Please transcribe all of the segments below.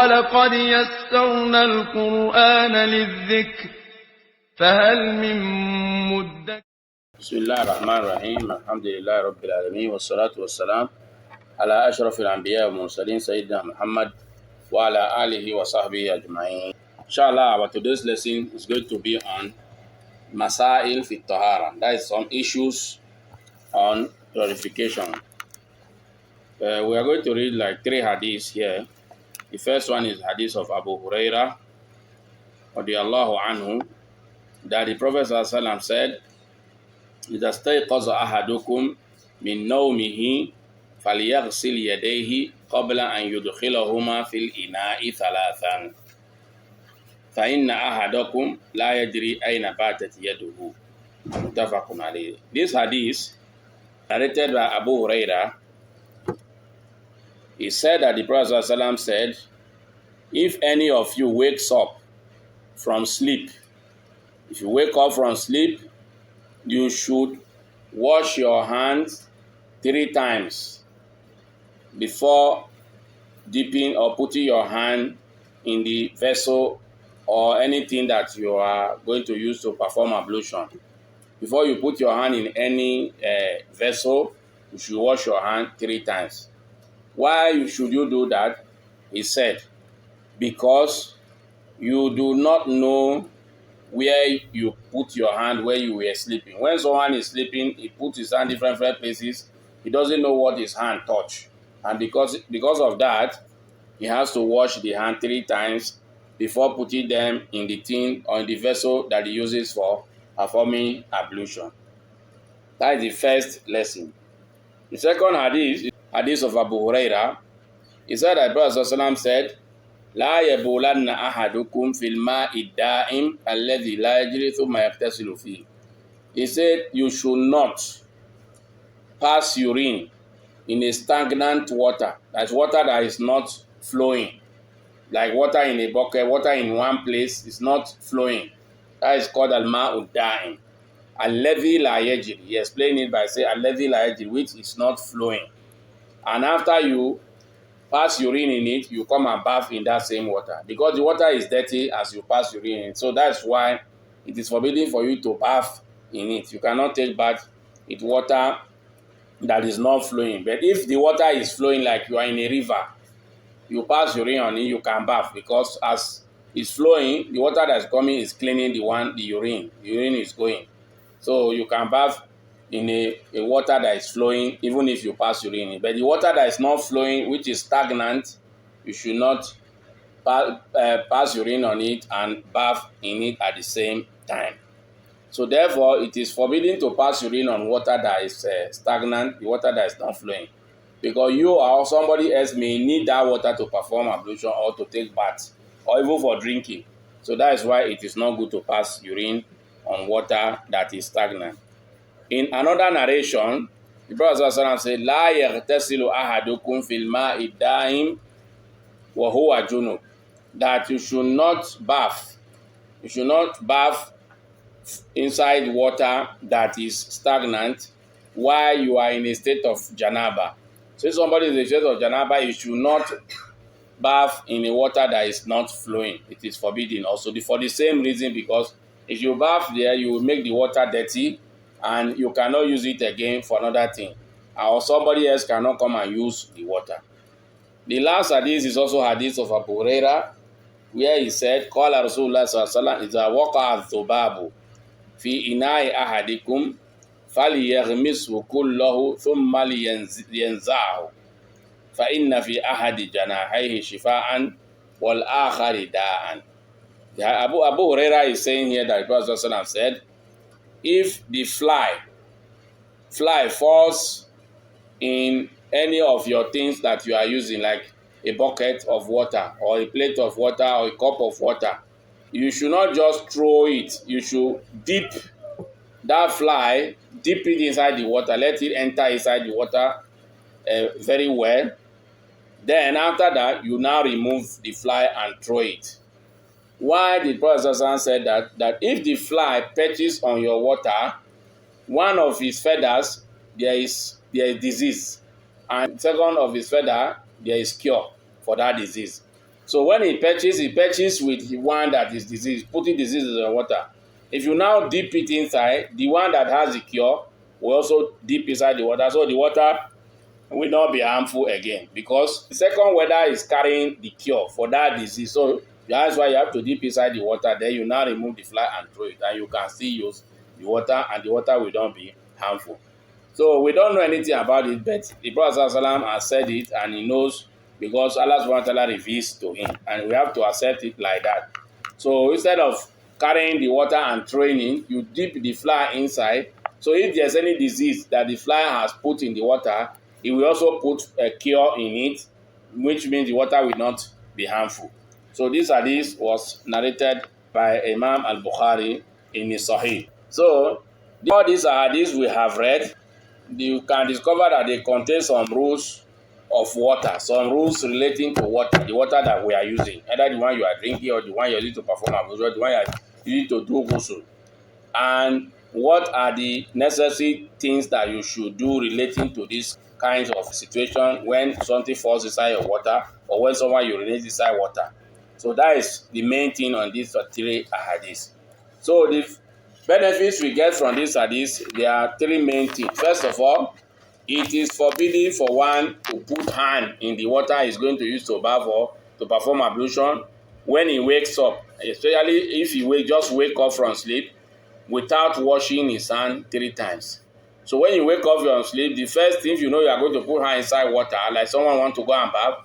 ولقد يسرنا القرآن للذكر فهل من مدكر. بسم الله الرحمن الرحيم. الحمد لله رب العالمين والصلاة والسلام على أشرف الأنبياء والمرسلين سيدنا محمد وعلى آله وصحبه أجمعين. Inshallah, our today's lesson is going to be on مسائل في الطهارة. That is some issues on purification. We are going to read like 3 hadiths here. The first one is hadith of Abu Huraira radiyallahu anhu, that the Prophet ﷺ said, إذا استيقظ أحدكم من نومه فليغسل يديه قبل أن يدخلهما في الإناء 3 فإن أحدكم لا يدري أين باتت يده. متفق عليه. This hadith narrated by Abu Huraira, he said that the Prophet ﷺ said, if any of you wakes up from sleep, if you wake up from sleep, you should wash your hands 3 times before dipping or putting your hand in the vessel or anything that you are going to use to perform ablution. Before you put your hand in any vessel, you should wash your hand 3 times. Why should you do that? He said, because you do not know where you put your hand when you were sleeping. When someone is sleeping, he puts his hand in different places. He doesn't know what his hand touched. And because of that, he has to wash the hand 3 times before putting them in the tin or in the vessel that he uses for performing ablution. That is the first lesson. The second hadith is hadith of Abu Huraira. He said that Prophet ﷺ said, لا يبولن أحدكم في الماء الدائم الذي لا يجري ثم يغتسل فيه. He said you should not pass urine in a stagnant water. That's water that is not flowing. Like water in a bucket, water in one place is not flowing. That is called al-ma'u da'im. Alladhi la yajri. He explained it by saying alladhi la yajri, which is not flowing. And after you pass urine in it, you come and bath in that same water. Because the water is dirty as you pass urine in it. So that's why it is forbidden for you to bath in it. You cannot take bath with water that is not flowing. But if the water is flowing like you are in a river, you pass urine on it, you can bath, because as it's flowing, the water that's coming is cleaning the urine. The urine is going. So you can bath in a water that is flowing, even if you pass urine. But the water that is not flowing, which is stagnant, you should not pass urine on it and bath in it at the same time. So therefore, it is forbidden to pass urine on water that is stagnant, the water that is not flowing. Because you or somebody else may need that water to perform ablution or to take bath, or even for drinking. So that is why it is not good to pass urine on water that is stagnant. In another narration, the Prophet ﷺ said, لا يغتسل أحدكم في الماء الدائم وهو جنوب. That you should not bath. You should not bath inside water that is stagnant while you are in a state of janaba. So if somebody is in a state of janaba, you should not bath in a water that is not flowing. It is forbidden also for the same reason, because if you bath there, you will make the water dirty and you cannot use it again for another thing. Or somebody else cannot come and use the water. The last hadith is also hadith of Abu Huraira, where he said, قال رسول الله صلى الله عليه وسلم إذا وقع الذباب في إناء أحدكم فليغمسه كله ثم لينزعه فإن في أحد جناحيه شفاء والآخر داء. Abu Huraira is saying here that the Prophet ﷺ said, if the fly falls in any of your things that you are using, like a bucket of water or a plate of water or a cup of water, you should not just throw it. You should dip that fly, dip it inside the water, let it enter inside the water very well. Then after that, you now remove the fly and throw it. Why did Prophet said that if the fly perches on your water, one of his feathers, there is disease, and second of his feather, there is cure for that disease. So when he patches with the one that is diseased, putting disease in the water. If you now dip it inside, the one that has the cure will also dip inside the water. So the water will not be harmful again, because the second weather is carrying the cure for that disease. So that's why you have to dip inside the water. Then you now remove the fly and throw it, and you can still use the water, and the water will not be harmful. So we don't know anything about it, but the Prophet ﷺ has said it, and he knows, because Allah subhanahu wa ta'ala reveals to him, and we have to accept it like that. So instead of carrying the water and throwing it, you dip the fly inside. So if there's any disease that the fly has put in the water, it will also put a cure in it, which means the water will not be harmful. So this hadith was narrated by Imam al-Bukhari in his Sahih. So all these hadiths we have read, you can discover that they contain some rules of water, some rules relating to water, the water that we are using, either the one you are drinking or the one you are using to perform ablution, or the one you are using to do ghusl. And what are the necessary things that you should do relating to this kinds of situation when something falls inside your water, or when someone urinates inside water. So that is the main thing on these 3 hadiths. So the benefits we get from this hadith, there are 3 main things. First of all, it is forbidden for one to put hand in the water he's going to use to bath or to perform ablution when he wakes up, especially if he just wake up from sleep without washing his hand 3 times. So when you wake up from sleep, the first thing you know you are going to put hand inside water, like someone want to go and bath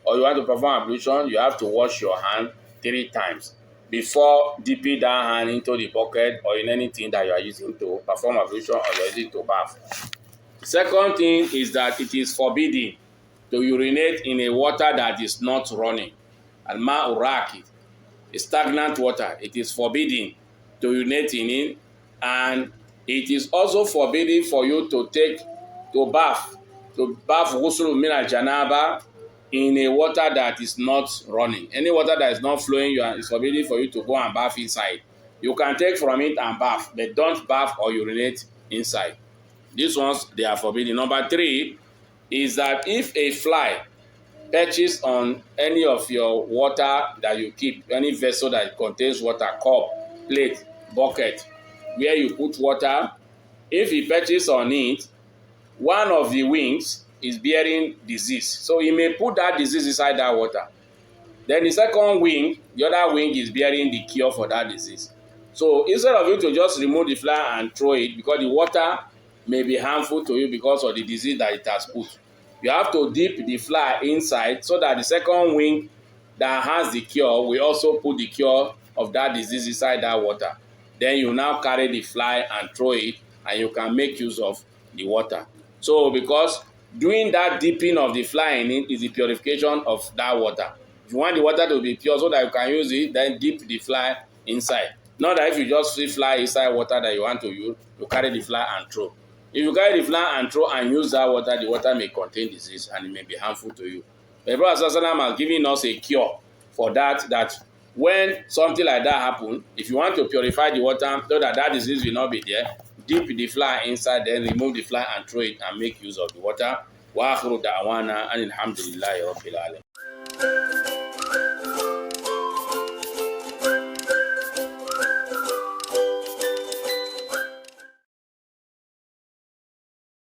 or you want to perform ablution, you have to wash your hand 3 times before dipping that hand into the bucket or in anything that you are using to perform ablution or you are using to bath. The second thing is that it is forbidden to urinate in a water that is not running. Al-ma'u rakid, stagnant water. It is forbidden to urinate in it, and it is also forbidden for you to bath ghusl min al-janaba in a water that is not running. Any water that is not flowing, it's forbidden for you to go and bath inside. You can take from it and bath, but don't bath or urinate inside. These ones, they are forbidden. Number 3 is that if a fly perches on any of your water that you keep, any vessel that contains water, cup, plate, bucket, where you put water, if he perches on it, one of the wings is bearing disease. So he may put that disease inside that water. Then the second wing, the other wing is bearing the cure for that disease. So instead of you to just remove the fly and throw it, because the water may be harmful to you because of the disease that it has put, you have to dip the fly inside so that the second wing that has the cure will also put the cure of that disease inside that water. Then you now carry the fly and throw it, and you can make use of the water. So because doing that dipping of the fly in it is the purification of that water. If you want the water to be pure so that you can use it, then dip the fly inside. Not that if you just see fly inside water that you want to use, you carry the fly and throw. If you carry the fly and throw and use that water, the water may contain disease and it may be harmful to you. The Prophet ﷺ has given us a cure for that when something like that happens, if you want to purify the water so that that disease will not be there, dip the fly inside, then remove the fly and throw it and make use of the water. Wa akhiru da'wana and alhamdulillahi rabbil alamin.